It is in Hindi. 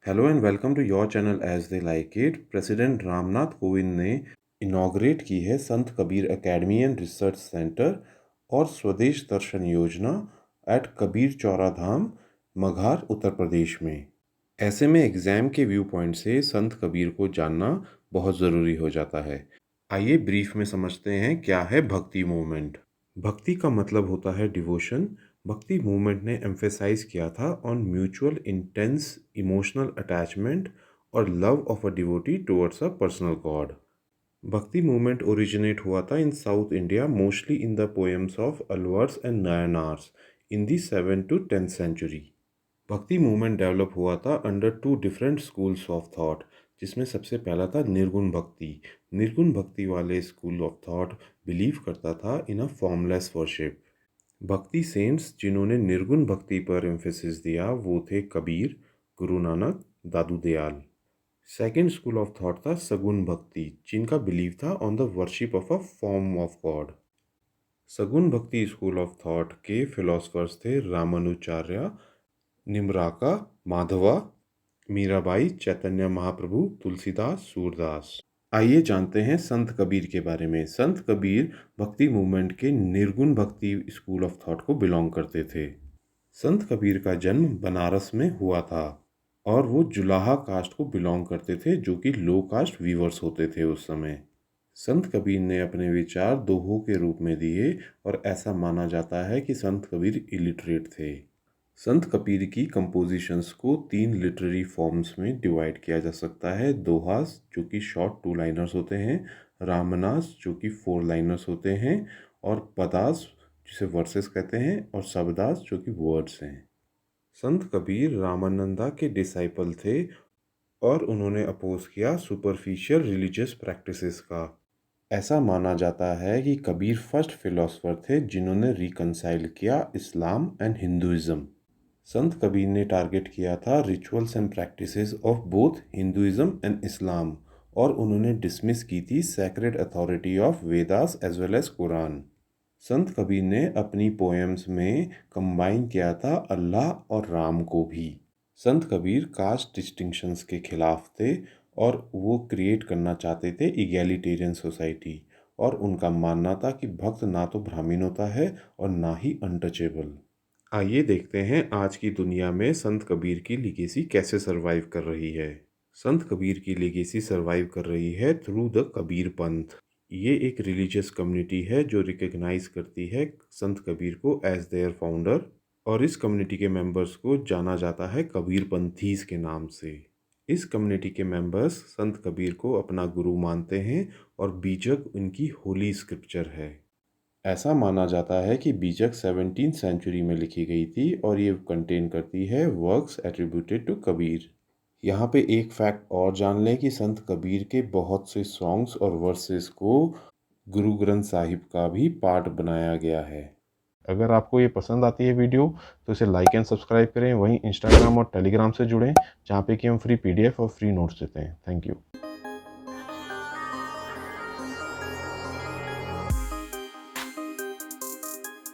Hello and welcome to your channel as they like it. President Ramnath Kovind ने इनॉग्रेट की है Sant Kabir academy and research centre और स्वदेश दर्शन योजना एट कबीर चौरा धाम, मघार, उत्तर प्रदेश में। ऐसे में एग्ज़ाम के व्यू पॉइंट से संत कबीर को जानना बहुत ज़रूरी हो जाता है। आइए ब्रीफ में समझते हैं क्या है भक्ति मूवमेंट। भक्ति का मतलब होता है डिवोशन। भक्ति मूवमेंट ने एम्फेसाइज किया था on mutual intense emotional attachment और love of a devotee towards a personal God. Bhakti movement originate हुआ था in South India, mostly in the poems of Alvars and Nayanars in the 7th to 10th century. Bhakti movement develop हुआ था under two different schools of thought, जिसमें सबसे पहला था निर्गुण भक्ति। निर्गुण भक्ति वाले स्कूल ऑफ थॉट बिलीव करता था इन अ फॉर्मलेस वर्शिप। भक्ति सेंट्स जिन्होंने निर्गुण भक्ति पर एम्फेसिस दिया वो थे Kabir, Guru Nanak, Dadu Dayal. Second school of thought था सगुण भक्ति, जिनका बिलीव था on the worship of a form of God. Saguna Bhakti school of thought के फिलोसफर्स थे रामानुचार्य, निम्राका, माधवा, मीराबाई, चैतन्य महाप्रभु, तुलसीदास, सूरदास। आइए जानते हैं संत कबीर के बारे में। संत कबीर भक्ति मूवमेंट के निर्गुण भक्ति स्कूल ऑफ थॉट को बिलोंग करते थे। संत कबीर का जन्म बनारस में हुआ था और वो जुलाहा कास्ट को बिलोंग करते थे, जो कि लो कास्ट वीवर्स होते थे उस समय। संत कबीर ने अपने विचार दोहों के रूप में दिए और ऐसा माना जाता है कि संत कबीर इलिटरेट थे। संत कबीर की कंपोजिशंस को 3 लिटरेरी फॉर्म्स में डिवाइड किया जा सकता है। दोहास जो कि शॉर्ट 2 लाइनर्स होते हैं, रामनास जो कि 4 लाइनर्स होते हैं, और पदास जिसे वर्सेस कहते हैं, और शबदास जो कि वर्ड्स हैं। संत कबीर रामानंदा के डिसाइपल थे और उन्होंने अपोज किया सुपरफिशियल रिलीजियस प्रैक्टिसेस का। ऐसा माना जाता है कि कबीर फर्स्ट फिलोसोफर थे जिन्होंने रिकंसाइल किया इस्लाम एंड हिंदुइज्म। संत कबीर ने टारगेट किया था rituals and practices of both Hinduism and Islam, और उन्होंने डिसमिस की थी sacred authority of Vedas as well as Quran. Sant Kabir ने अपनी पोएम्स में कंबाइन किया था अल्लाह और राम को भी। संत कबीर कास्ट डिस्टिंक्शंस के खिलाफ थे और वो क्रिएट करना चाहते थे इगैलिटेरियन सोसाइटी, और उनका मानना था कि भक्त ना तो ब्राह्मण होता है और ना ही अनटचेबल। आइए देखते हैं आज की दुनिया में संत कबीर की लीगेसी कैसे सरवाइव कर रही है। संत कबीर की लीगेसी सरवाइव कर रही है थ्रू द कबीर पंथ। ये एक रिलीजियस कम्युनिटी है जो रिकग्नाइज करती है संत कबीर को एज देयर फाउंडर, और इस कम्युनिटी के मेंबर्स को जाना जाता है कबीर पंथीज के नाम से। इस कम्युनिटी के मेंबर्स संत कबीर को अपना गुरु मानते हैं और बीजक उनकी होली स्क्रिप्चर है। ऐसा माना जाता है कि बीजक 17th सेंचुरी में लिखी गई थी और ये कंटेन करती है वर्क्स एट्रीब्यूटेड टू कबीर। यहाँ पे एक फैक्ट और जान लें कि संत कबीर के बहुत से सॉन्ग्स और वर्सेस को गुरु ग्रंथ साहिब का भी पार्ट बनाया गया है। अगर आपको ये पसंद आती है वीडियो तो इसे लाइक एंड सब्सक्राइब करें। वहीं इंस्टाग्राम और टेलीग्राम से जुड़ें, जहाँ पे कि हम फ्री PDF और फ्री नोट्स देते हैं। Thank you.